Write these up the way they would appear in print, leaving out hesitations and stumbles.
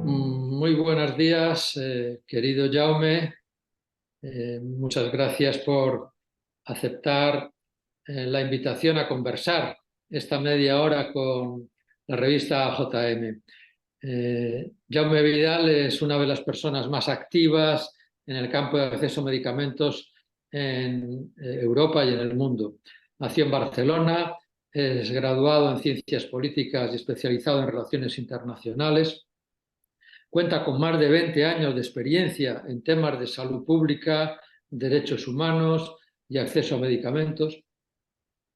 Muy buenos días, querido Jaume. Muchas gracias por aceptar la invitación a conversar esta media hora con la revista JM. Jaume Vidal es una de las personas más activas en el campo de acceso a medicamentos en Europa y en el mundo. Nació en Barcelona, es graduado en Ciencias Políticas y especializado en Relaciones Internacionales. Cuenta con más de 20 años de experiencia en temas de salud pública, derechos humanos y acceso a medicamentos.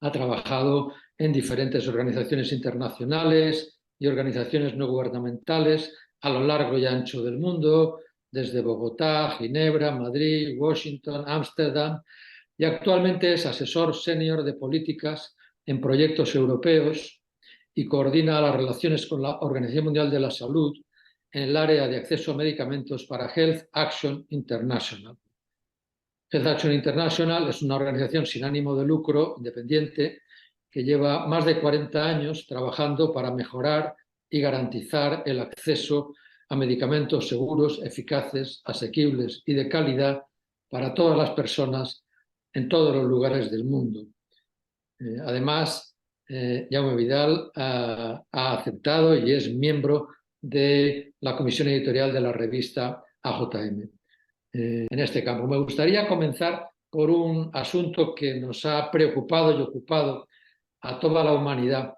Ha trabajado en diferentes organizaciones internacionales y organizaciones no gubernamentales a lo largo y ancho del mundo, desde Bogotá, Ginebra, Madrid, Washington, Ámsterdam, y actualmente es asesor senior de políticas en proyectos europeos y coordina las relaciones con la Organización Mundial de la Salud en el área de acceso a medicamentos para Health Action International. Health Action International es una organización sin ánimo de lucro, independiente, que lleva más de 40 años trabajando para mejorar y garantizar el acceso a medicamentos seguros, eficaces, asequibles y de calidad para todas las personas en todos los lugares del mundo. Además, Jaume Vidal ha aceptado y es miembro de la comisión editorial de la revista AJM en este campo. Me gustaría comenzar por un asunto que nos ha preocupado y ocupado a toda la humanidad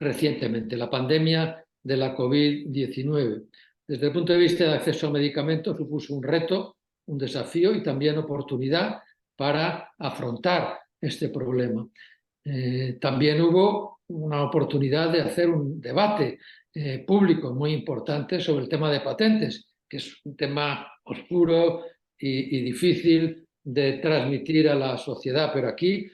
recientemente, la pandemia de la COVID-19. Desde el punto de vista de acceso a medicamentos, supuso un reto, un desafío y también oportunidad para afrontar este problema. También hubo una oportunidad de hacer un debate público muy importante sobre el tema de patentes, que es un tema oscuro y difícil de transmitir a la sociedad, pero aquí,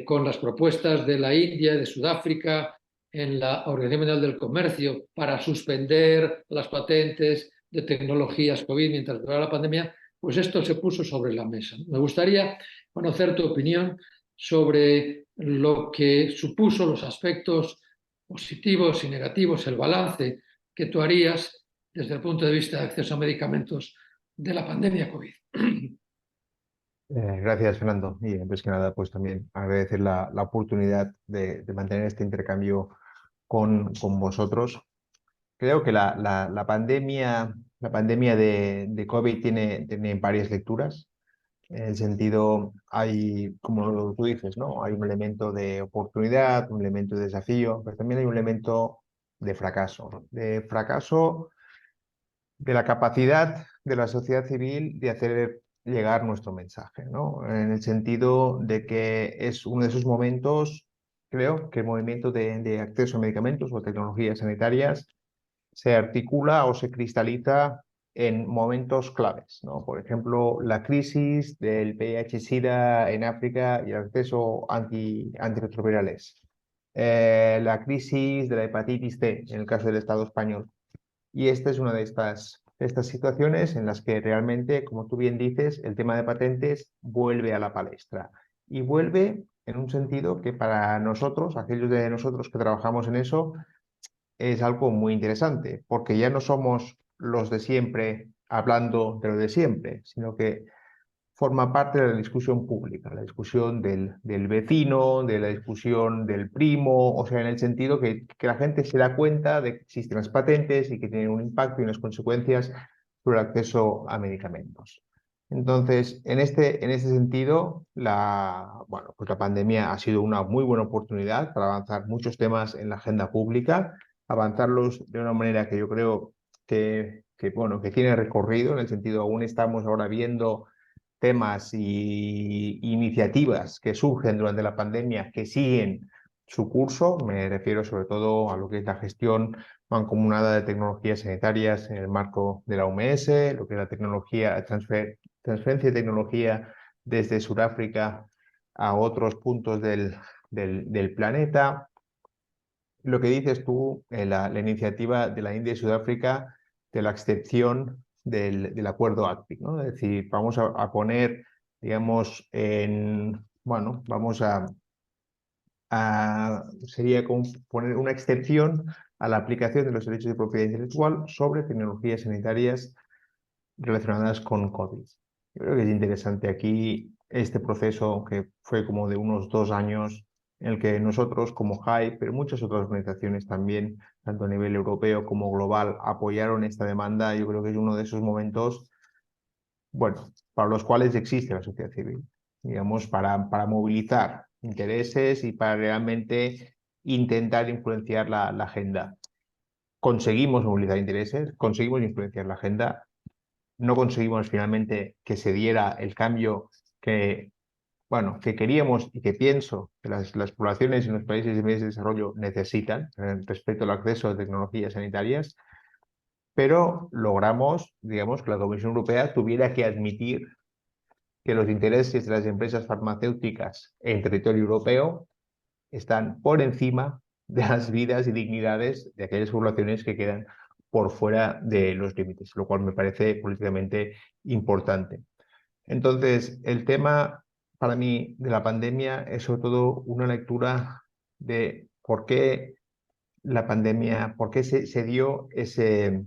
con las propuestas de la India, de Sudáfrica, en la Organización Mundial del Comercio, para suspender las patentes de tecnologías COVID mientras durara la pandemia, pues esto se puso sobre la mesa. Me gustaría conocer tu opinión sobre lo que supuso los aspectos positivos y negativos, el balance que tú harías desde el punto de vista de acceso a medicamentos de la pandemia COVID. Gracias, Fernando. Y antes que nada, pues también agradecer la oportunidad de mantener este intercambio con vosotros. Creo que la pandemia de COVID tiene varias lecturas. En el sentido, hay, como tú dices, ¿no? Hay un elemento de oportunidad, un elemento de desafío, pero también hay un elemento de fracaso. De fracaso de la capacidad de la sociedad civil de hacer llegar nuestro mensaje, ¿no? En el sentido de que es uno de esos momentos, creo, que el movimiento de acceso a medicamentos o tecnologías sanitarias se articula o se cristaliza en momentos claves, ¿no? Por ejemplo, la crisis del VIH-Sida en África y el acceso antirretrovirales. La crisis de la hepatitis C en el caso del Estado español. Y esta es una de estas situaciones en las que realmente, como tú bien dices, el tema de patentes vuelve a la palestra. Y vuelve en un sentido que para nosotros, aquellos de nosotros que trabajamos en eso, es algo muy interesante, porque ya no somos los de siempre hablando de lo de siempre, sino que forma parte de la discusión pública, la discusión del vecino, de la discusión del primo, o sea, en el sentido que la gente se da cuenta de que existen las patentes y que tienen un impacto y unas consecuencias sobre el acceso a medicamentos. Entonces, en este sentido, bueno, pues la pandemia ha sido una muy buena oportunidad para avanzar muchos temas en la agenda pública, avanzarlos de una manera que yo creo bueno, que tiene recorrido, en el sentido aún estamos ahora viendo temas y iniciativas que surgen durante la pandemia que siguen su curso. Me refiero sobre todo a lo que es la gestión mancomunada de tecnologías sanitarias en el marco de la OMS, lo que es la transferencia de tecnología desde Sudáfrica a otros puntos del planeta. Lo que dices tú, la iniciativa de la India y Sudáfrica de la excepción del acuerdo ACPI, ¿no? Es decir, vamos a poner, digamos, bueno, sería como poner una excepción a la aplicación de los derechos de propiedad intelectual sobre tecnologías sanitarias relacionadas con COVID. Yo creo que es interesante aquí este proceso que fue como de unos 2 años en el que nosotros como HAI, pero muchas otras organizaciones también, tanto a nivel europeo como global, apoyaron esta demanda. Yo creo que es uno de esos momentos, bueno, para los cuales existe la sociedad civil, digamos, para movilizar intereses y para realmente intentar influenciar la agenda. Conseguimos movilizar intereses, conseguimos influenciar la agenda, no conseguimos finalmente que se diera el cambio que, bueno, que queríamos y que pienso que las poblaciones en los países en vías de desarrollo necesitan respecto al acceso a tecnologías sanitarias, pero logramos, digamos, que la Comisión Europea tuviera que admitir que los intereses de las empresas farmacéuticas en territorio europeo están por encima de las vidas y dignidades de aquellas poblaciones que quedan por fuera de los límites, lo cual me parece políticamente importante. Entonces, el tema para mí de la pandemia es sobre todo una lectura de por qué la pandemia, por qué se dio ese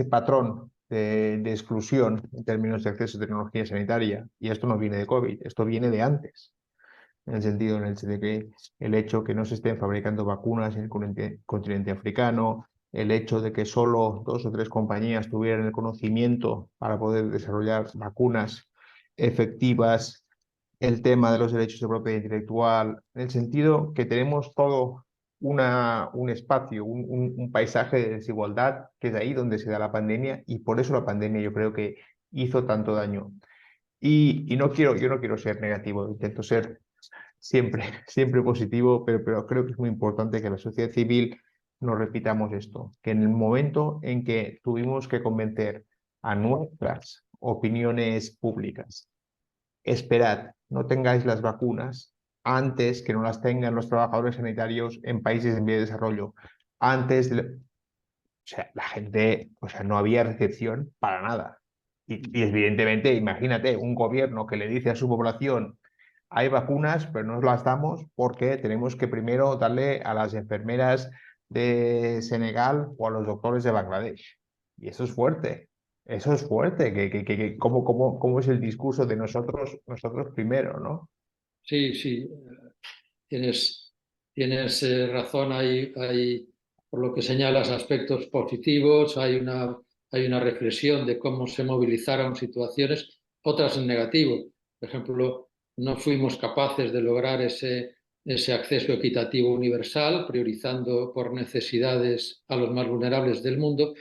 patrón de exclusión en términos de acceso a tecnología sanitaria. Y esto no viene de COVID, esto viene de antes, en el sentido de que el hecho que no se estén fabricando vacunas en el continente africano, el hecho de que solo 2 o 3 compañías tuvieran el conocimiento para poder desarrollar vacunas efectivas, el tema de los derechos de propiedad intelectual, en el sentido que tenemos todo un espacio, un paisaje de desigualdad, que es ahí donde se da la pandemia, y por eso la pandemia yo creo que hizo tanto daño. Y yo no quiero ser negativo, intento ser siempre, siempre positivo, pero creo que es muy importante que la sociedad civil nos repitamos esto, que en el momento en que tuvimos que convencer a nuestras opiniones públicas, esperad, no tengáis las vacunas antes que no las tengan los trabajadores sanitarios en países en vía de desarrollo, antes de... O sea, la gente, o sea, no había recepción para nada. Y evidentemente, imagínate, un gobierno que le dice a su población, hay vacunas, pero no las damos porque tenemos que primero darle a las enfermeras de Senegal o a los doctores de Bangladesh. Y eso es fuerte, ¿cómo es el discurso de nosotros primero, ¿no? Sí, sí, tienes, tienes razón, por lo que señalas, aspectos positivos, hay una reflexión de cómo se movilizaron situaciones, otras en negativo. Por ejemplo, no fuimos capaces de lograr ese acceso equitativo universal, priorizando por necesidades a los más vulnerables del mundo,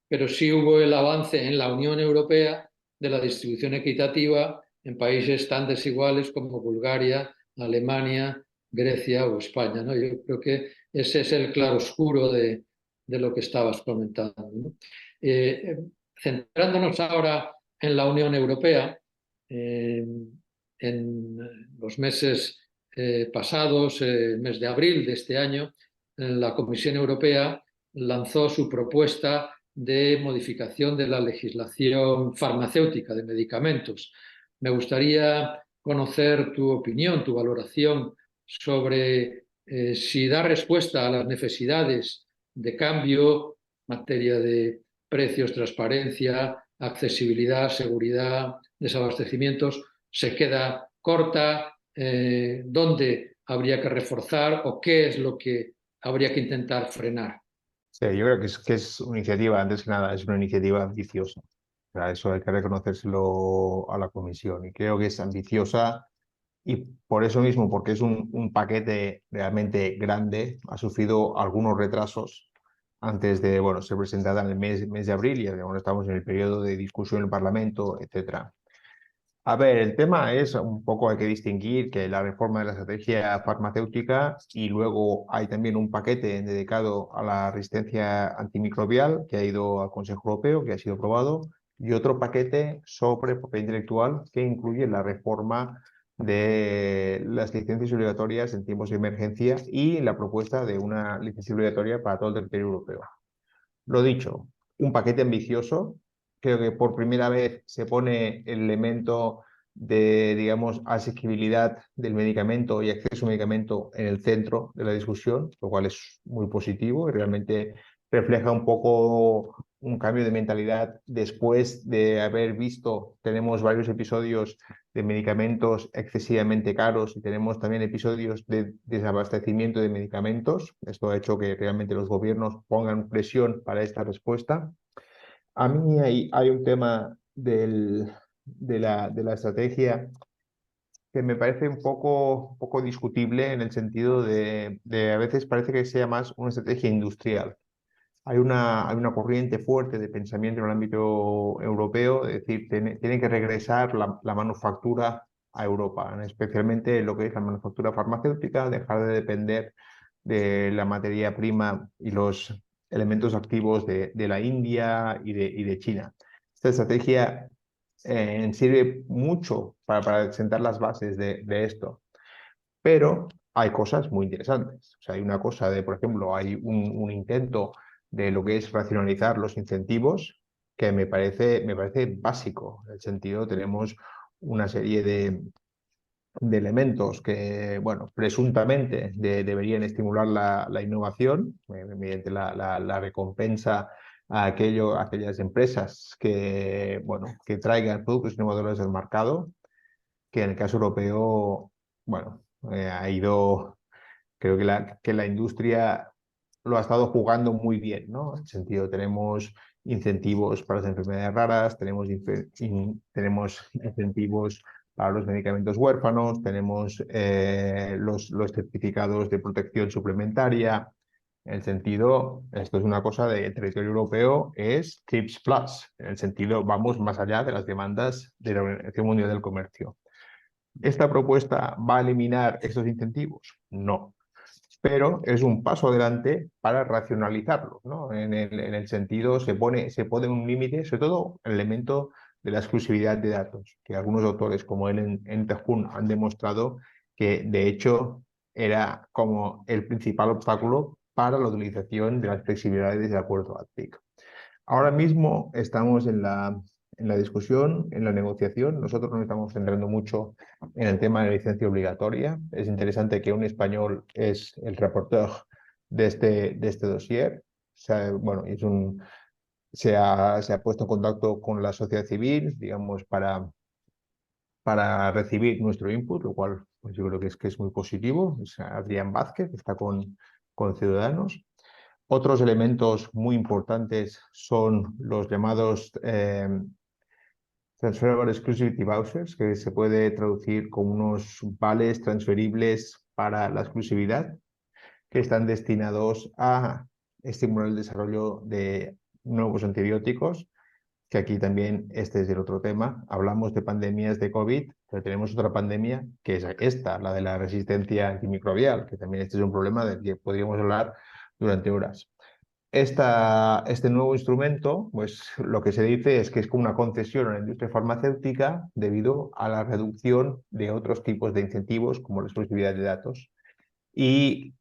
pero sí hubo el avance en la Unión Europea de la distribución equitativa en países tan desiguales como Bulgaria, Alemania, Grecia o España, ¿no? Yo creo que ese es el claroscuro de lo que estabas comentando, ¿no? Eh, Centrándonos ahora en la Unión Europea, eh, en los meses pasados, el mes de abril de este año, la Comisión Europea lanzó su propuesta de modificación de la legislación farmacéutica de medicamentos. Me gustaría conocer tu opinión, tu valoración sobre si da respuesta a las necesidades de cambio en materia de precios, transparencia, accesibilidad, seguridad, desabastecimientos, se queda corta, dónde habría que reforzar o qué es lo que habría que intentar frenar. Sí, yo creo que es una iniciativa, antes que nada, es una iniciativa ambiciosa. O sea, eso hay que reconocérselo a la comisión. Y creo que es ambiciosa y por eso mismo, porque es un paquete realmente grande, ha sufrido algunos retrasos antes de, bueno, ser presentada en el mes de abril y ahora estamos en el periodo de discusión en el Parlamento, etcétera. A ver, el tema es un poco, hay que distinguir que la reforma de la estrategia farmacéutica y luego hay también un paquete dedicado a la resistencia antimicrobial que ha ido al Consejo Europeo, que ha sido aprobado, y otro paquete sobre propiedad intelectual que incluye la reforma de las licencias obligatorias en tiempos de emergencia y la propuesta de una licencia obligatoria para todo el territorio europeo. Lo dicho, un paquete ambicioso. Creo que por primera vez se pone el elemento digamos, asequibilidad del medicamento y acceso al medicamento en el centro de la discusión, lo cual es muy positivo y realmente refleja un poco un cambio de mentalidad después de haber visto, tenemos varios episodios de medicamentos excesivamente caros y tenemos también episodios de desabastecimiento de medicamentos. Esto ha hecho que realmente los gobiernos pongan presión para esta respuesta. A mí hay un tema de la estrategia que me parece un poco discutible en el sentido de a veces parece que sea más una estrategia industrial. Hay una corriente fuerte de pensamiento en el ámbito europeo, es decir, tiene que regresar la manufactura a Europa, especialmente lo que es la manufactura farmacéutica, dejar de depender de la materia prima y los elementos activos de la India y de China. Esta estrategia sirve mucho para sentar las bases de esto, pero hay cosas muy interesantes. O sea, hay una cosa de, por ejemplo, hay un intento de lo que es racionalizar los incentivos que me parece básico. En el sentido, tenemos una serie de elementos que, bueno, presuntamente deberían estimular la innovación mediante la recompensa a aquellas empresas que, bueno, que traigan productos innovadores al mercado, que en el caso europeo, bueno, ha ido, creo que la industria lo ha estado jugando muy bien, ¿no? En el sentido, tenemos incentivos para las enfermedades raras, tenemos incentivos para los medicamentos huérfanos, tenemos los certificados de protección suplementaria. En el sentido, esto es una cosa del territorio europeo, es TRIPS Plus. En el sentido, vamos más allá de las demandas de la Organización Mundial del Comercio. ¿Esta propuesta va a eliminar estos incentivos? No, pero es un paso adelante para racionalizarlos, ¿no? En el sentido, se pone un límite, sobre todo el elemento de la exclusividad de datos, que algunos autores como él en Tejún han demostrado que de hecho era como el principal obstáculo para la utilización de las flexibilidades del acuerdo ATPIC. Ahora mismo estamos en la discusión, en la negociación. Nosotros nos estamos centrando mucho en el tema de la licencia obligatoria. Es interesante que un español es el reporter de este dossier. Bueno, se ha puesto en contacto con la sociedad civil, digamos, para recibir nuestro input, lo cual pues, yo creo que es muy positivo. Es Adrián Vázquez, que está con Ciudadanos. Otros elementos muy importantes son los llamados Transferable Exclusivity Vouchers, que se puede traducir como unos vales transferibles para la exclusividad, que están destinados a estimular el desarrollo de nuevos antibióticos, que aquí también este es el otro tema. Hablamos de pandemias de COVID, pero tenemos otra pandemia que es esta, la de la resistencia antimicrobial, que también este es un problema del que podríamos hablar durante horas. Este nuevo instrumento, pues lo que se dice es que es como una concesión a la industria farmacéutica debido a la reducción de otros tipos de incentivos como la exclusividad de datos y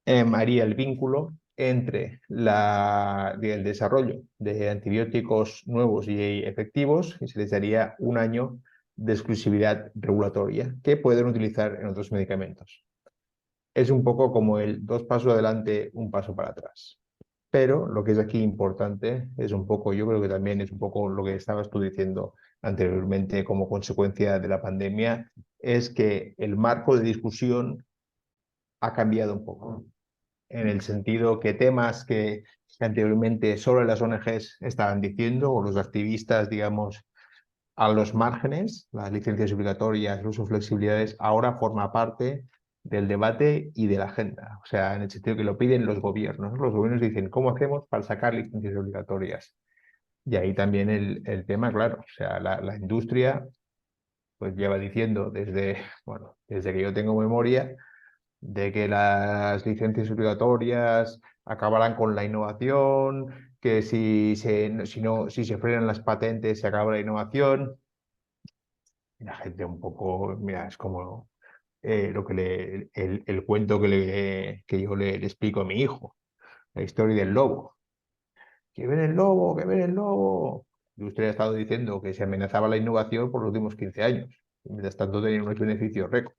haría el vínculo entre el desarrollo de antibióticos nuevos y efectivos y se les daría un año de exclusividad regulatoria que pueden utilizar en otros medicamentos. Es un poco como el dos pasos adelante, un paso para atrás. Pero lo que es aquí importante es un poco, yo creo que también es un poco lo que estabas tú diciendo anteriormente como consecuencia de la pandemia, es que el marco de discusión ha cambiado un poco, en el sentido que temas que anteriormente solo las ONGs estaban diciendo, o los activistas, digamos, a los márgenes, las licencias obligatorias, el uso de flexibilidades, ahora forma parte del debate y de la agenda. O sea, en el sentido que lo piden los gobiernos, ¿no? Los gobiernos dicen, ¿cómo hacemos para sacar licencias obligatorias? Y ahí también el tema, claro, o sea, la industria pues lleva diciendo desde que yo tengo memoria, de que las licencias obligatorias acabarán con la innovación, que si se frenan las patentes se acaba la innovación. Y la gente un poco, mira, es como el cuento que yo le explico a mi hijo, la historia del lobo. Que ven el lobo, que ven el lobo. Y usted ha estado diciendo que se amenazaba la innovación por los últimos 15 años. mientras tanto tenían unos beneficios récord.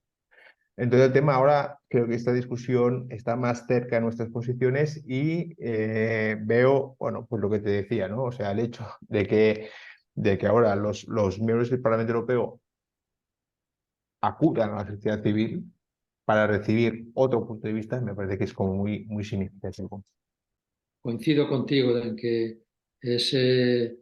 Entonces el tema ahora, creo que esta discusión está más cerca de nuestras posiciones y veo, bueno, pues lo que te decía, ¿no? O sea, el hecho de que ahora los miembros del Parlamento Europeo acudan a la sociedad civil para recibir otro punto de vista, me parece que es como muy, muy significativo. Coincido contigo en que ese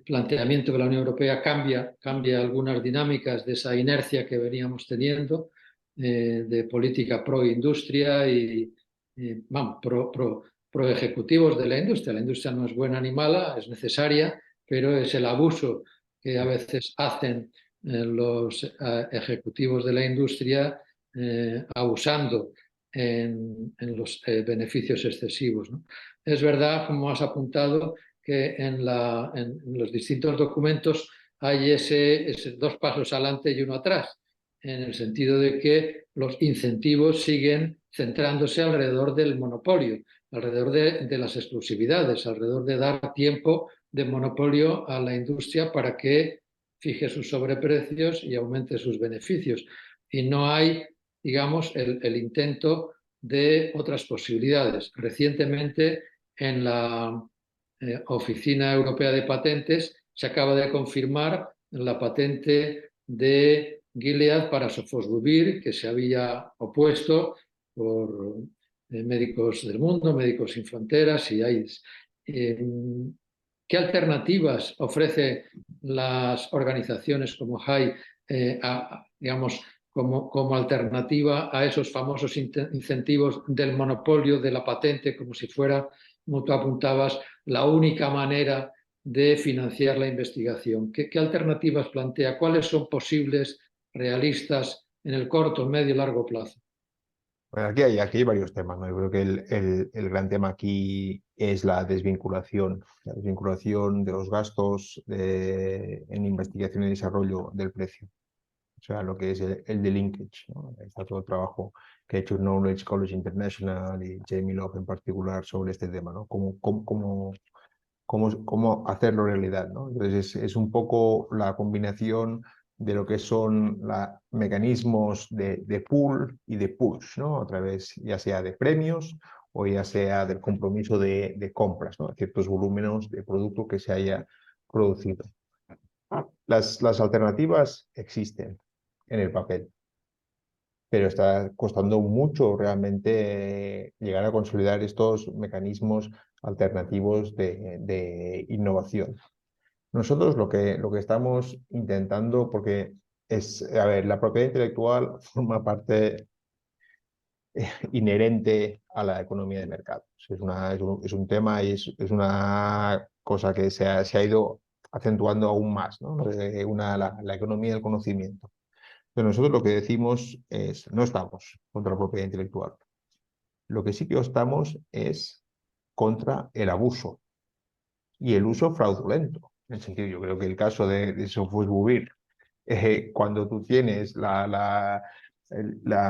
planteamiento de la Unión Europea cambia algunas dinámicas de esa inercia que veníamos teniendo de política pro industria y vamos, pro ejecutivos de la industria. La industria no es buena ni mala, es necesaria, pero es el abuso que a veces hacen los ejecutivos de la industria abusando en los beneficios excesivos, ¿no? Es verdad, como has apuntado, que en los distintos documentos hay ese dos pasos adelante y uno atrás, en el sentido de que los incentivos siguen centrándose alrededor del monopolio, alrededor de las exclusividades, alrededor de dar tiempo de monopolio a la industria para que fije sus sobreprecios y aumente sus beneficios. Y no hay, digamos, el intento de otras posibilidades. Recientemente, en la Oficina Europea de Patentes, se acaba de confirmar la patente de Gilead para sofosbuvir, que se había opuesto por Médicos del Mundo, Médicos Sin Fronteras y AIDS. ¿Qué alternativas ofrecen las organizaciones como HAI, digamos, como alternativa a esos famosos incentivos del monopolio de la patente, como si fuera, como tú apuntabas, la única manera de financiar la investigación? ¿Qué alternativas plantea? ¿Cuáles son posibles, realistas, en el corto, medio y largo plazo? Bueno, aquí hay varios temas, ¿no? Yo creo que el gran tema aquí es la desvinculación de los gastos en investigación y desarrollo del precio. O sea, lo que es el de linkage, ¿no? Está todo el trabajo que ha hecho Knowledge College International y Jamie Love en particular sobre este tema, ¿no? Cómo hacerlo realidad, ¿no? Entonces es un poco la combinación de lo que son mecanismos de pull y de push, ¿no? A través ya sea de premios o ya sea del compromiso de compras, ¿no? De ciertos volúmenes de producto que se haya producido. Las alternativas existen en el papel, pero está costando mucho realmente llegar a consolidar estos mecanismos alternativos de innovación. Nosotros lo que estamos intentando, porque a ver, la propiedad intelectual forma parte inherente a la economía de mercado. Es un tema y es una cosa que se ha ido acentuando aún más, ¿no? La economía del conocimiento. Pero nosotros lo que decimos es, no estamos contra la propiedad intelectual. Lo que sí que estamos es contra el abuso y el uso fraudulento. En el sentido, yo creo que el caso de Sofosbuvir, cuando tú tienes la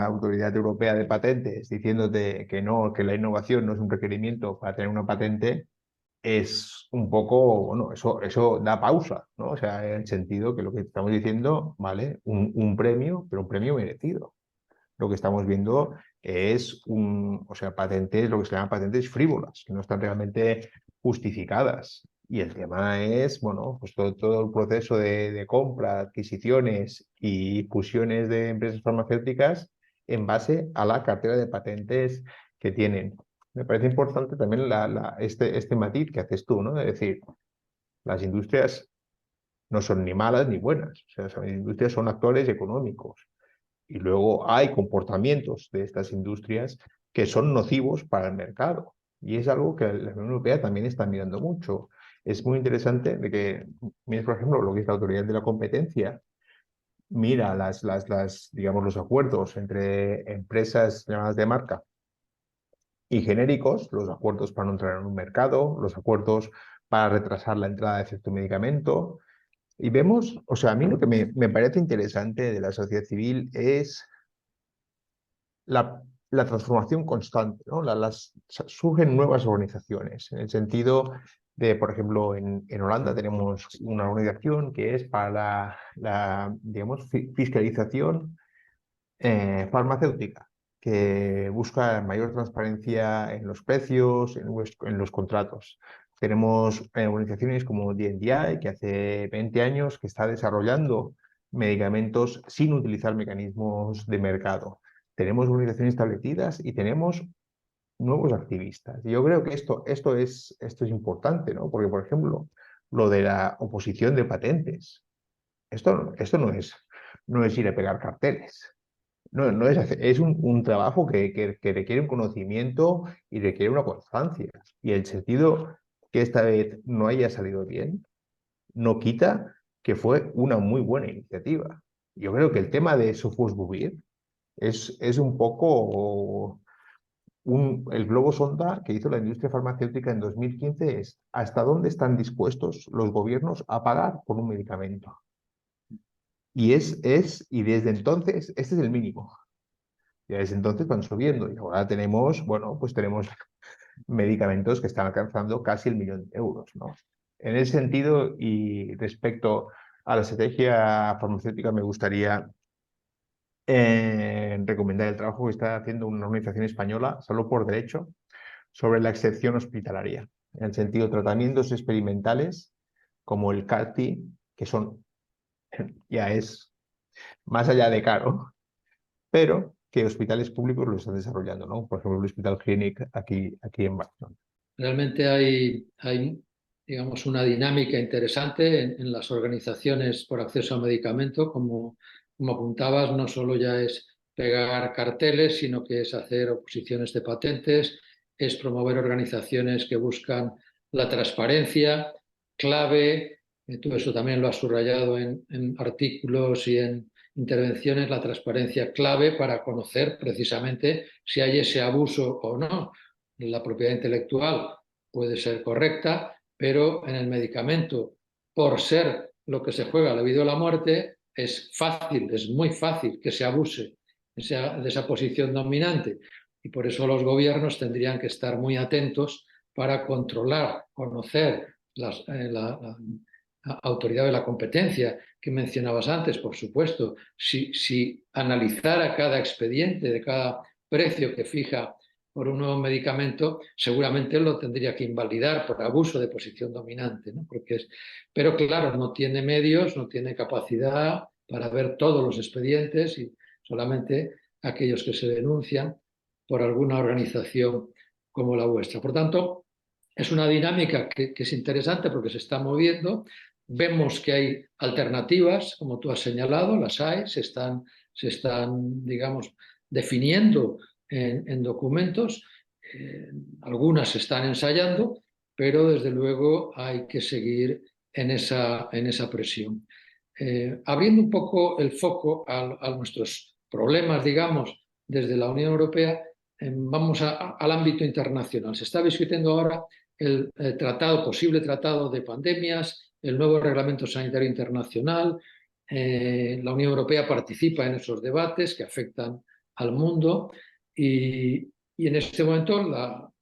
Autoridad Europea de Patentes diciéndote que no, que la innovación no es un requerimiento para tener una patente, es un poco, bueno, eso da pausa, ¿no? O sea, en el sentido que lo que estamos diciendo, ¿vale? Un premio, pero un premio merecido. Lo que estamos viendo es o sea, patentes, lo que se llama patentes frívolas, que no están realmente justificadas. Y el tema es, bueno, pues todo el proceso de compra, adquisiciones y fusiones de empresas farmacéuticas en base a la cartera de patentes que tienen. Me parece importante también este matiz que haces tú, ¿no? Es decir, las industrias no son ni malas ni buenas. O sea, las industrias son actores económicos. Y luego hay comportamientos de estas industrias que son nocivos para el mercado. Y es algo que la Unión Europea también está mirando mucho. Es muy interesante de que, mires, por ejemplo, lo que es la autoridad de la competencia, mira digamos, los acuerdos entre empresas llamadas de marca y genéricos, los acuerdos para no entrar en un mercado, los acuerdos para retrasar la entrada de cierto medicamento. Y vemos, o sea, a mí lo que me parece interesante de la sociedad civil es la transformación constante, ¿no? Surgen nuevas organizaciones, en el sentido por ejemplo, en Holanda tenemos una organización que es para digamos, fiscalización farmacéutica, que busca mayor transparencia en los precios, en los contratos. Tenemos organizaciones como DNDi, que hace 20 años que está desarrollando medicamentos sin utilizar mecanismos de mercado. Tenemos organizaciones establecidas y tenemos nuevos activistas. Y yo creo que esto es importante, ¿no? Porque, por ejemplo, lo de la oposición de patentes, esto no es ir a pegar carteles. No es un trabajo que requiere un conocimiento y requiere una constancia. Y el sentido que esta vez no haya salido bien no quita que fue una muy buena iniciativa. Yo creo que el tema de Sofosbuvir es un poco el globo sonda que hizo la industria farmacéutica en 2015 es hasta dónde están dispuestos los gobiernos a pagar por un medicamento. Y desde entonces, este es el mínimo. Y desde entonces van subiendo. Y ahora tenemos, bueno, pues tenemos medicamentos que están alcanzando casi el millón de euros, ¿no? En ese sentido, y respecto a la estrategia farmacéutica, me gustaría recomendar el trabajo que está haciendo una organización española, Salud por Derecho, sobre la excepción hospitalaria, en el sentido de tratamientos experimentales como el CAR-T, que ya es más allá de caro, pero que hospitales públicos lo están desarrollando, ¿no? Por ejemplo, el Hospital Clínic aquí en Barcelona. Realmente hay, digamos, una dinámica interesante en las organizaciones por acceso a medicamento, como apuntabas, no solo ya es pegar carteles, sino que es hacer oposiciones de patentes, es promover organizaciones que buscan la transparencia, clave, tú eso también lo has subrayado en artículos y en intervenciones, la transparencia clave para conocer precisamente si hay ese abuso o no. La propiedad intelectual puede ser correcta, pero en el medicamento, por ser lo que se juega la vida o la muerte, es fácil, es muy fácil que se abuse de esa posición dominante. Y por eso los gobiernos tendrían que estar muy atentos para controlar, conocer la autoridad de la competencia que mencionabas antes, por supuesto. Si analizara cada expediente de cada precio que fija por un nuevo medicamento, seguramente lo tendría que invalidar por abuso de posición dominante, ¿no? Pero claro, no tiene medios, no tiene capacidad para ver todos los expedientes y solamente aquellos que se denuncian por alguna organización como la vuestra. Por tanto, es una dinámica que es interesante porque se está moviendo. Vemos que hay alternativas, como tú has señalado, las hay, se están digamos, definiendo en documentos, algunas se están ensayando, pero desde luego hay que seguir en esa presión. Abriendo un poco el foco a nuestros problemas, digamos, desde la Unión Europea, vamos al ámbito internacional. Se está discutiendo ahora el posible tratado de pandemias, el nuevo reglamento sanitario internacional. La Unión Europea participa en esos debates que afectan al mundo y en este momento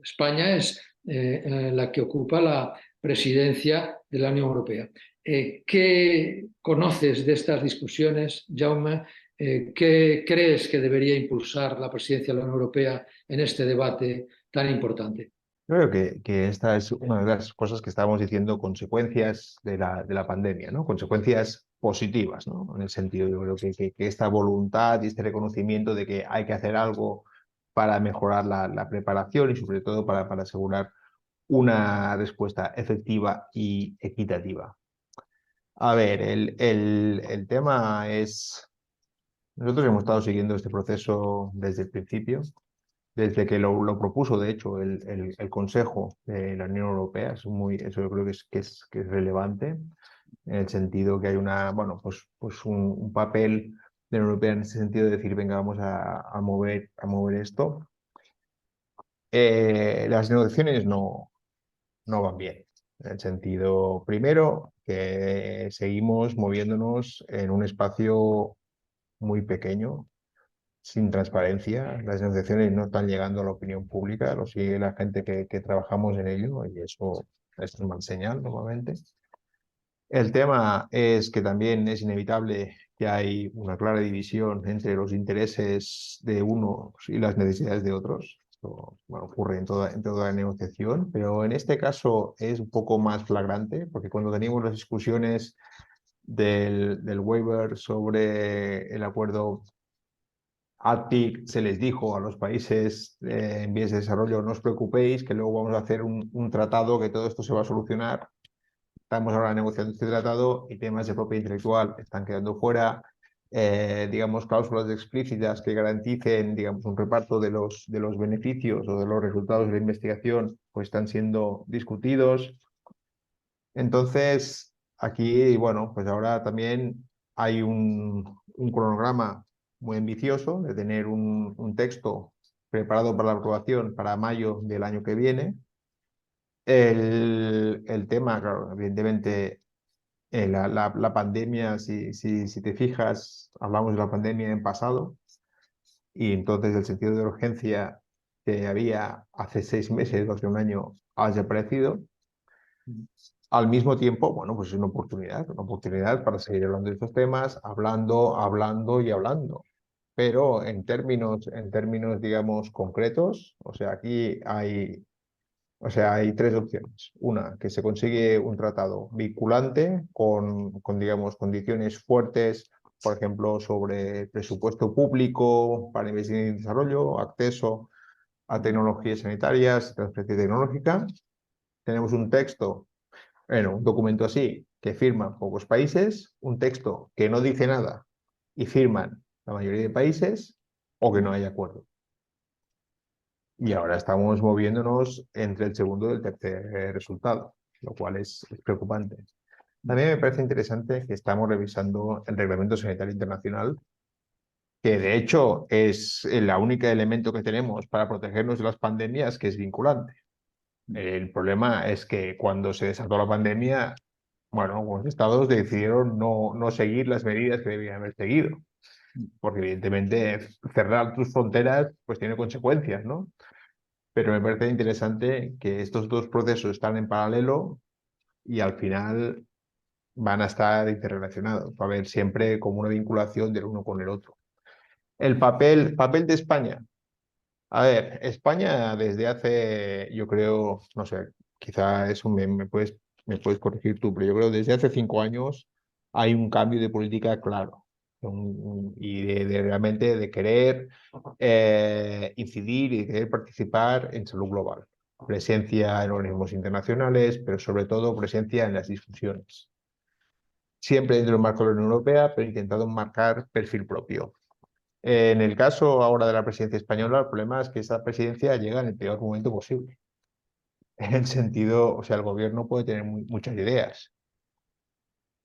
España es la que ocupa la presidencia de la Unión Europea. ¿Qué conoces de estas discusiones, Jaume? ¿Qué crees que debería impulsar la presidencia de la Unión Europea en este debate tan importante? Yo creo que esta es una de las cosas que estábamos diciendo, consecuencias de la pandemia, ¿no? Consecuencias positivas, ¿no? En el sentido, yo creo que esta voluntad y este reconocimiento de que hay que hacer algo para mejorar la preparación y sobre todo para asegurar una respuesta efectiva y equitativa. A ver, el tema es, nosotros hemos estado siguiendo este proceso desde el principio, desde que lo propuso, de hecho, el Consejo de la Unión Europea. Eso yo creo que es relevante, en el sentido que hay bueno, pues un papel de la Unión Europea en ese sentido de decir, venga, vamos a mover esto. Las negociaciones no van bien. En el sentido, primero, que seguimos moviéndonos en un espacio muy pequeño, sin transparencia. Las negociaciones no están llegando a la opinión pública, lo sigue la gente que trabajamos en ello y eso es una mal señal normalmente. El tema es que también es inevitable que hay una clara división entre los intereses de unos y las necesidades de otros. Esto, bueno, ocurre en toda la negociación, pero en este caso es un poco más flagrante, porque cuando teníamos las discusiones del waiver sobre el acuerdo ATIC, se les dijo a los países en vías de desarrollo: no os preocupéis, que luego vamos a hacer un tratado, que todo esto se va a solucionar. Estamos ahora negociando este tratado y temas de propiedad intelectual están quedando fuera. Digamos, cláusulas explícitas que garanticen, digamos, un reparto de los beneficios o de los resultados de la investigación, pues están siendo discutidos. Entonces, aquí, bueno, pues ahora también hay un cronograma muy ambicioso de tener un texto preparado para la aprobación para mayo del año que viene. El tema, claro, evidentemente, la pandemia, si te fijas, hablamos de la pandemia en pasado, y entonces el sentido de urgencia que había hace 6 meses o hace un año ha desaparecido. Al mismo tiempo, bueno, pues es una oportunidad para seguir hablando de estos temas, hablando y hablando. Pero en términos, digamos, concretos, o sea, aquí hay, o sea, hay tres opciones. Una, que se consigue un tratado vinculante con, digamos, condiciones fuertes, por ejemplo, sobre presupuesto público para investigación y desarrollo, acceso a tecnologías sanitarias, transferencia tecnológica. Tenemos un texto, bueno, un documento así, que firman pocos países, un texto que no dice nada y firman la mayoría de países, o que no hay acuerdo. Y ahora estamos moviéndonos entre el segundo y el tercer resultado, lo cual es preocupante. También me parece interesante que estamos revisando el Reglamento Sanitario Internacional, que de hecho es el único elemento que tenemos para protegernos de las pandemias que es vinculante. El problema es que cuando se desató la pandemia, bueno, algunos estados decidieron no seguir las medidas que debían haber seguido, porque evidentemente cerrar tus fronteras pues tiene consecuencias, ¿no? Pero me parece interesante que estos dos procesos están en paralelo y al final van a estar interrelacionados. Va a haber siempre como una vinculación del uno con el otro. El papel de España. A ver, España desde hace, yo creo, no sé, quizá eso me puedes corregir tú, pero yo creo que desde hace 5 años hay un cambio de política claro, y de realmente de querer incidir y de querer participar en salud global. Presencia en organismos internacionales, pero sobre todo presencia en las discusiones. Siempre dentro del marco de la Unión Europea, pero intentando marcar perfil propio. En el caso ahora de la presidencia española, el problema es que esa presidencia llega en el peor momento posible. En el sentido, o sea, el gobierno puede tener muchas ideas,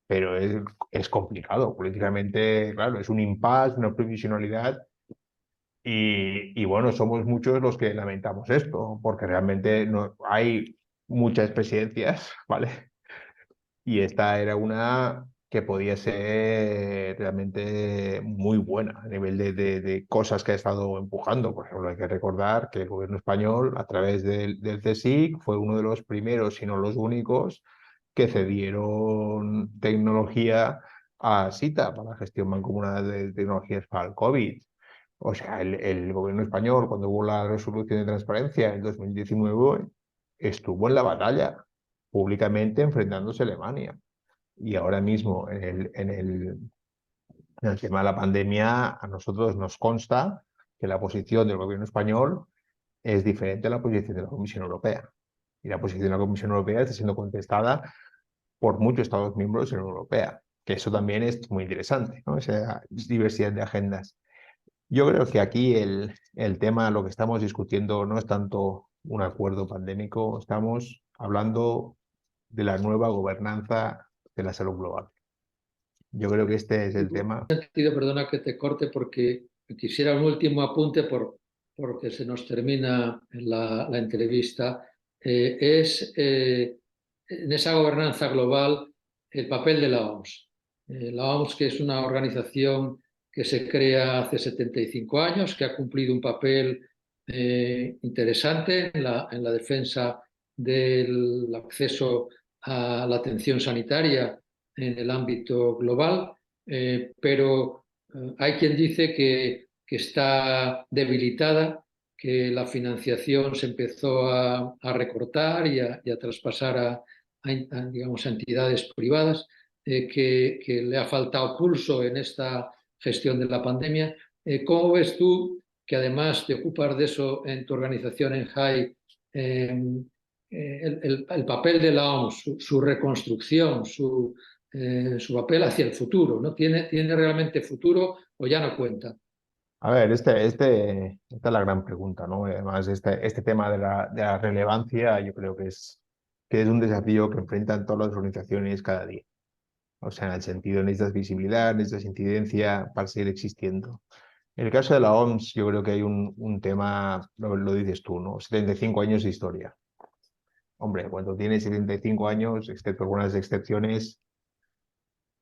pero es complicado políticamente, claro, es un impasse, una provisionalidad, y bueno, somos muchos los que lamentamos esto, porque realmente no hay muchas presidencias, ¿vale? Y esta era una que podía ser realmente muy buena a nivel de cosas que ha estado empujando. Por ejemplo, hay que recordar que el gobierno español, a través del CSIC, fue uno de los primeros, si no los únicos, que cedieron tecnología a SITA para la gestión mancomunada de tecnologías para el COVID. O sea, el gobierno español, cuando hubo la resolución de transparencia en 2019, estuvo en la batalla públicamente enfrentándose a Alemania. Y ahora mismo, en el tema de la pandemia, a nosotros nos consta que la posición del gobierno español es diferente a la posición de la Comisión Europea. Y la posición de la Comisión Europea está siendo contestada por muchos Estados miembros de la Unión Europea, que eso también es muy interesante, ¿no? Esa diversidad de agendas. Yo creo que aquí el tema, lo que estamos discutiendo, no es tanto un acuerdo pandémico, estamos hablando de la nueva gobernanza de la salud global. Yo creo que este es el tema. Sentido, perdona que te corte porque quisiera un último apunte porque se nos termina la entrevista. En esa gobernanza global el papel de la OMS. La OMS, que es una organización que se crea hace 75 años, que ha cumplido un papel interesante en la defensa del acceso a la atención sanitaria en el ámbito global, pero hay quien dice que está debilitada, que la financiación se empezó a recortar y a traspasar digamos, a entidades privadas, que le ha faltado pulso en esta gestión de la pandemia. ¿Cómo ves tú, que además te ocupas de eso en tu organización en JAI, el papel de la OMS, su reconstrucción, su papel hacia el futuro? ¿No? ¿Tiene realmente futuro o ya no cuenta? A ver, esta es la gran pregunta, ¿no? Y además, este tema de la relevancia, yo creo que es un desafío que enfrentan todas las organizaciones cada día. O sea, en el sentido, necesitas visibilidad, necesitas incidencia para seguir existiendo. En el caso de la OMS, yo creo que hay un tema, lo dices tú, ¿no? 75 años de historia. Hombre, cuando tienes 75 años, excepto algunas excepciones,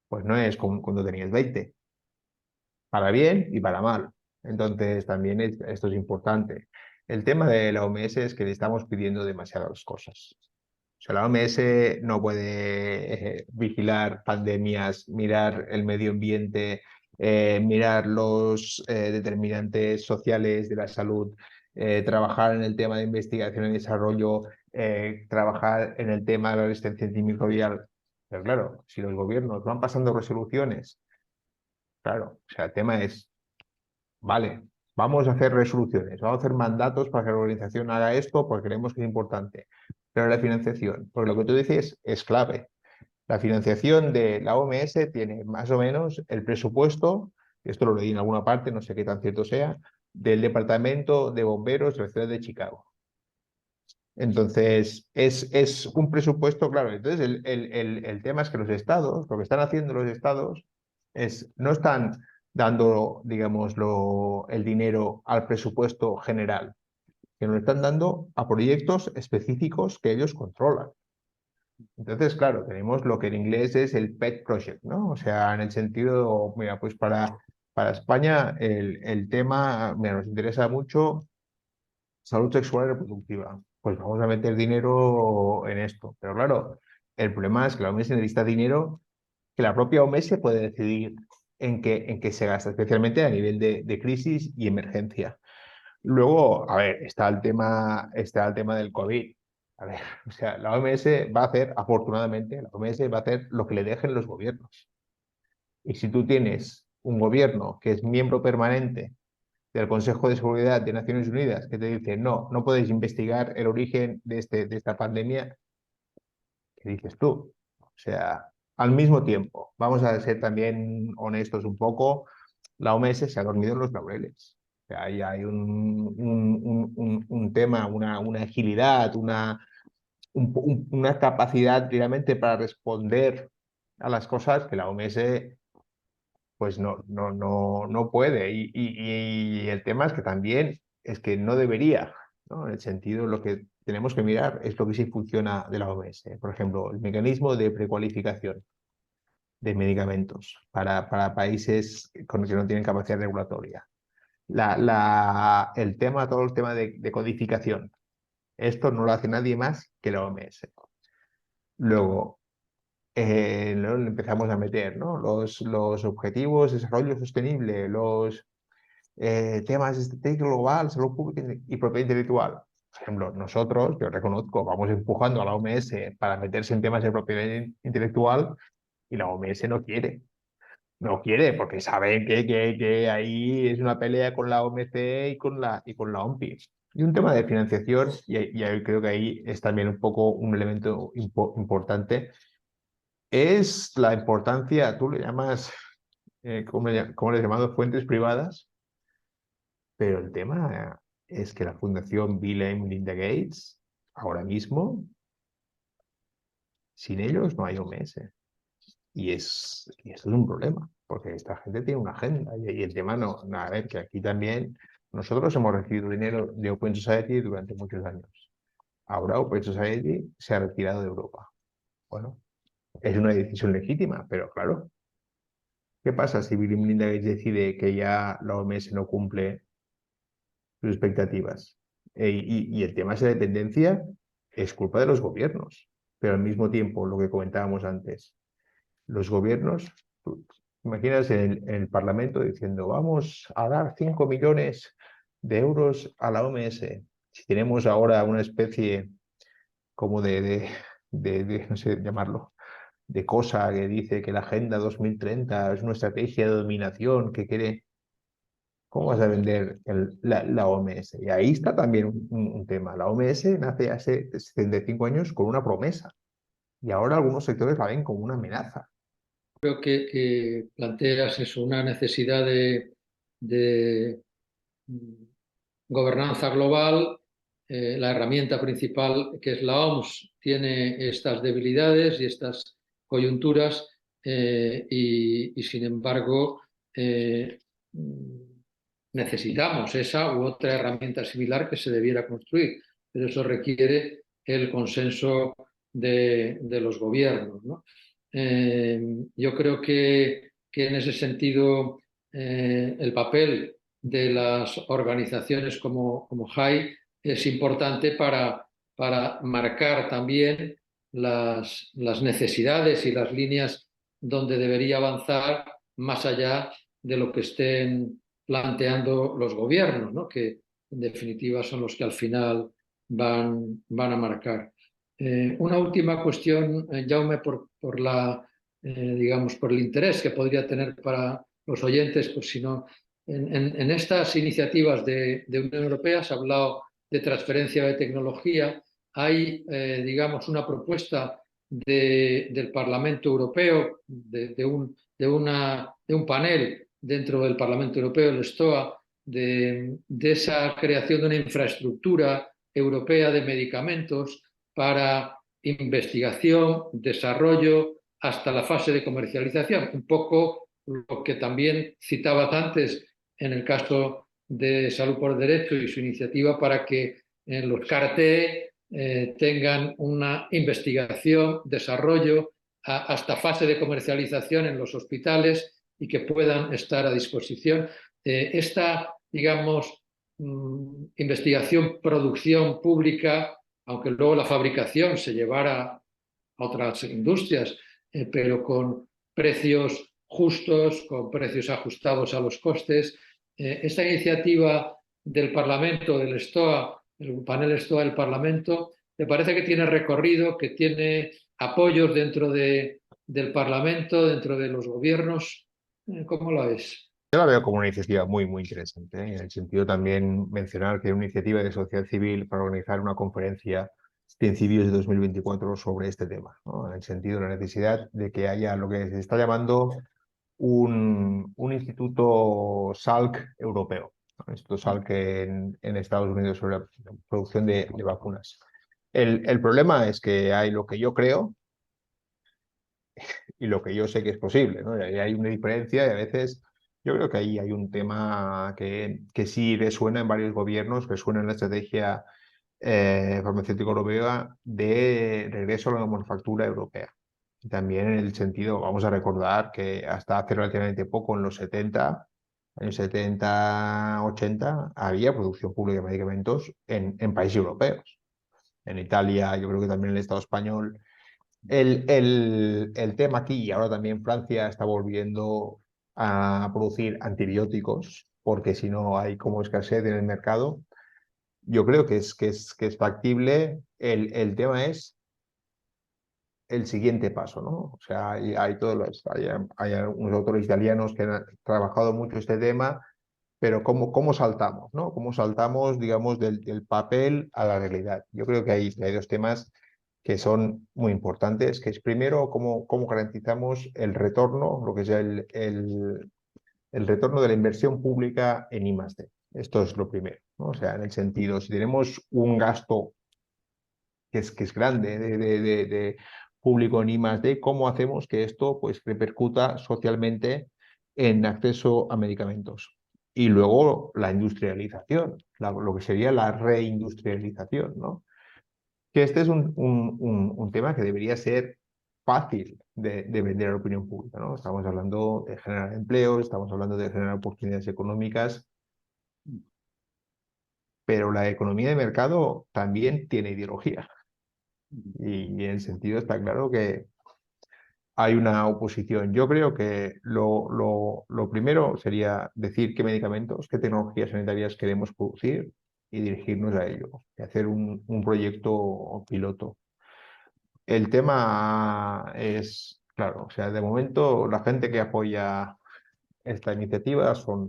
pues no es como cuando tenías 20, para bien y para mal. Entonces, también esto es importante. El tema de la OMS es que le estamos pidiendo demasiadas cosas. O sea, la OMS no puede vigilar pandemias, mirar el medio ambiente, mirar los determinantes sociales de la salud, trabajar en el tema de investigación y desarrollo, trabajar en el tema de la resistencia antimicrobial. Pero claro, si los gobiernos van pasando resoluciones, claro, o sea, el tema es, vale, vamos a hacer resoluciones, vamos a hacer mandatos para que la organización haga esto porque creemos que es importante. Pero la financiación, porque lo que tú dices es clave. La financiación de la OMS tiene más o menos el presupuesto, esto lo leí en alguna parte, no sé qué tan cierto sea, del Departamento de Bomberos de la ciudad de Chicago. Entonces, es un presupuesto, claro. Entonces, el tema es que los estados, lo que están haciendo los estados es, no están dando, digamos, el dinero al presupuesto general, sino lo están dando a proyectos específicos que ellos controlan. Entonces, claro, tenemos lo que en inglés es el pet project, ¿no? O sea, en el sentido, mira, pues para España el tema, mira, nos interesa mucho salud sexual y reproductiva. Pues vamos a meter dinero en esto. Pero claro, el problema es que la OMS necesita dinero que la propia OMS puede decidir en qué se gasta, especialmente a nivel de crisis y emergencia. Luego, a ver, está el tema del COVID. A ver, o sea, la OMS va a hacer, afortunadamente, la OMS va a hacer lo que le dejen los gobiernos. Y si tú tienes un gobierno que es miembro permanente del Consejo de Seguridad de Naciones Unidas, que te dice, no, no podéis investigar el origen de esta pandemia, ¿qué dices tú? O sea, al mismo tiempo, vamos a ser también honestos un poco, la OMS se ha dormido en los laureles. O sea, ahí hay un tema, una agilidad, una capacidad realmente para responder a las cosas que la OMS pues no puede. Y el tema es que también es que no debería, ¿no? En el sentido, lo que tenemos que mirar es lo que sí funciona de la OMS. Por ejemplo, el mecanismo de precualificación de medicamentos para países con que no tienen capacidad regulatoria. Todo el tema de codificación. Esto no lo hace nadie más que la OMS. Luego, luego le empezamos a meter, ¿no? Los objetivos de desarrollo sostenible, los temas de estrategia global, salud pública y propiedad intelectual. Por ejemplo, nosotros, yo reconozco, vamos empujando a la OMS para meterse en temas de propiedad intelectual y la OMS no quiere. No quiere porque saben que ahí es una pelea con la OMC y con la OMPI. Y un tema de financiación, y creo que ahí es también un poco un elemento importante, es la importancia, tú le llamas, cómo le has llamado? Fuentes privadas, pero el tema es que la Fundación Bill y Melinda Gates, ahora mismo, sin ellos no hay OMS. Y esto es un problema, porque esta gente tiene una agenda. Y el tema no, a ver, que aquí también nosotros hemos recibido dinero de Open Society durante muchos años. Ahora Open Society se ha retirado de Europa. Bueno, es una decisión legítima, pero claro, ¿qué pasa si Bill y Melinda Gates decide que ya la OMS no cumple sus expectativas? Y el tema es la dependencia. es culpa de los gobiernos. Pero al mismo tiempo, lo que comentábamos antes, los gobiernos, tú imaginas en el Parlamento diciendo, vamos a dar 5 millones de euros a la OMS. Si tenemos ahora una especie como no sé llamarlo, de cosa que dice que la Agenda 2030 es una estrategia de dominación que quiere. ¿Cómo vas a vender la OMS? Y ahí está también un tema. La OMS nace hace 75 años con una promesa y ahora algunos sectores la ven como una amenaza. Creo que planteas eso, una necesidad de gobernanza global. La herramienta principal, que es la OMS, tiene estas debilidades y estas coyunturas y, sin embargo, eh, necesitamos esa u otra herramienta similar que se debiera construir, pero eso requiere el consenso de los gobiernos, ¿no? Yo creo que en ese sentido el papel de las organizaciones como JAI es importante para marcar también las necesidades y las líneas donde debería avanzar más allá de lo que estén planteando los gobiernos, ¿no? Que en definitiva son los que al final van a marcar. Una última cuestión, Jaume, por digamos, por el interés que podría tener para los oyentes, pues si no, en estas iniciativas de Unión Europea se ha hablado de transferencia de tecnología. Hay, digamos, una propuesta del Parlamento Europeo, de un panel dentro del Parlamento Europeo, el STOA, de esa creación de una infraestructura europea de medicamentos para investigación, desarrollo, hasta la fase de comercialización. Un poco lo que también citabas antes en el caso de Salud por Derecho y su iniciativa para que los CAR-T tengan una investigación, desarrollo, hasta fase de comercialización en los hospitales y que puedan estar a disposición. Esta, digamos, investigación, producción pública, aunque luego la fabricación se llevara a otras industrias, pero con precios justos, con precios ajustados a los costes. Esta iniciativa del Parlamento, del STOA, el panel STOA del Parlamento, me parece que tiene recorrido, que tiene apoyos dentro del Parlamento, dentro de los gobiernos. ¿Cómo lo es? Yo la veo como una iniciativa muy, muy interesante, ¿eh? En el sentido también mencionar que hay una iniciativa de sociedad civil para organizar una conferencia de principios de 2024 sobre este tema, ¿no? En el sentido de la necesidad de que haya lo que se está llamando un instituto Salk europeo, ¿no? El Instituto Salk en Estados Unidos sobre la producción de vacunas. El problema es que hay lo que yo creo y lo que yo sé que es posible, ¿no? Y hay una diferencia y a veces yo creo que ahí hay un tema que sí resuena en varios gobiernos, resuena en la estrategia farmacéutica europea de regreso a la manufactura europea. Y también en el sentido, vamos a recordar que hasta hace relativamente poco, en los 70, años 70, 80, había producción pública de medicamentos en países europeos. En Italia, yo creo que también en el Estado español el tema aquí, y ahora también Francia está volviendo a producir antibióticos, porque si no hay como escasez en el mercado. Yo creo que es factible. El tema es el siguiente paso, ¿no? O sea, hay todos hay unos autores italianos que han trabajado mucho este tema, pero ¿cómo saltamos, ¿no? ¿Cómo saltamos, digamos, del papel a la realidad? Yo creo que hay dos temas que son muy importantes, que es primero cómo garantizamos el retorno, lo que sea el retorno de la inversión pública en I+D. Esto es lo primero, ¿no? O sea, en el sentido, si tenemos un gasto que es grande de público en I+D, ¿cómo hacemos que esto pues repercuta socialmente en acceso a medicamentos? Y luego la industrialización, lo que sería la reindustrialización, ¿no? Que este es un tema que debería ser fácil de vender a la opinión pública, ¿no? Estamos hablando de generar empleo, estamos hablando de generar oportunidades económicas, pero la economía de mercado también tiene ideología. Y en el sentido está claro que hay una oposición. Yo creo que lo primero sería decir qué medicamentos, qué tecnologías sanitarias queremos producir y dirigirnos a ello, y hacer un proyecto piloto. El tema es, claro, o sea, de momento la gente que apoya esta iniciativa son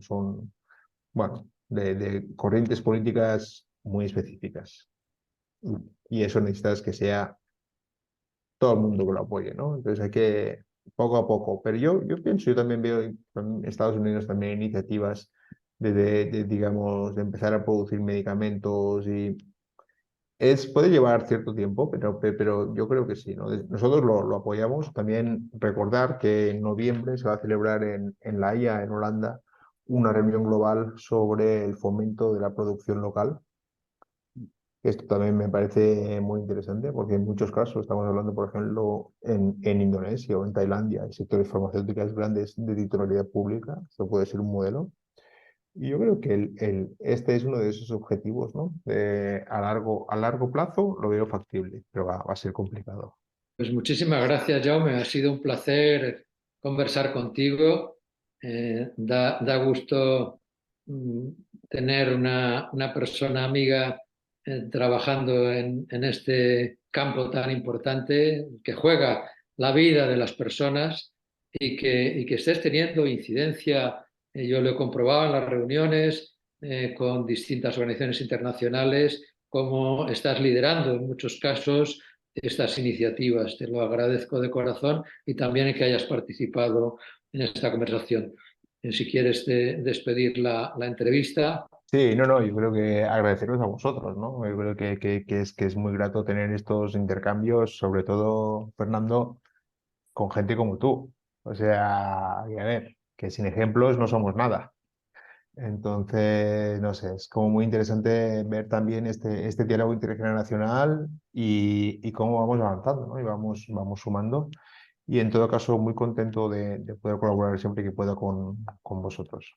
bueno, de corrientes políticas muy específicas. Y eso necesitas que sea todo el mundo que lo apoye, ¿no? Entonces hay que, poco a poco. Pero yo pienso, yo también veo en Estados Unidos también iniciativas digamos, de empezar a producir medicamentos y puede llevar cierto tiempo, pero yo creo que sí, ¿no? Nosotros lo apoyamos. También recordar que en noviembre se va a celebrar en La Haya, en Holanda, una reunión global sobre el fomento de la producción local. Esto también me parece muy interesante porque en muchos casos estamos hablando, por ejemplo, en Indonesia o en Tailandia, hay sectores farmacéuticos grandes de titularidad pública. Esto puede ser un modelo. Y yo creo que este es uno de esos objetivos, ¿no? A largo plazo lo veo factible, pero va a ser complicado. Pues muchísimas gracias, Jaume. Ha sido un placer conversar contigo. Da gusto mm, tener una persona amiga trabajando en este campo tan importante que juega la vida de las personas y que estés teniendo incidencia. Yo lo he comprobado en las reuniones con distintas organizaciones internacionales, cómo estás liderando en muchos casos estas iniciativas. Te lo agradezco de corazón y también que hayas participado en esta conversación. Si quieres despedir la entrevista. Sí, no, yo creo que agradecerles a vosotros, ¿no? Yo creo que es muy grato tener estos intercambios, sobre todo, Fernando, con gente como tú. O sea, y a ver, que sin ejemplos no somos nada. Entonces, no sé, es como muy interesante ver también este diálogo intergeneracional y cómo vamos avanzando, ¿no? Y vamos sumando. Y en todo caso, muy contento de poder colaborar siempre que pueda con vosotros.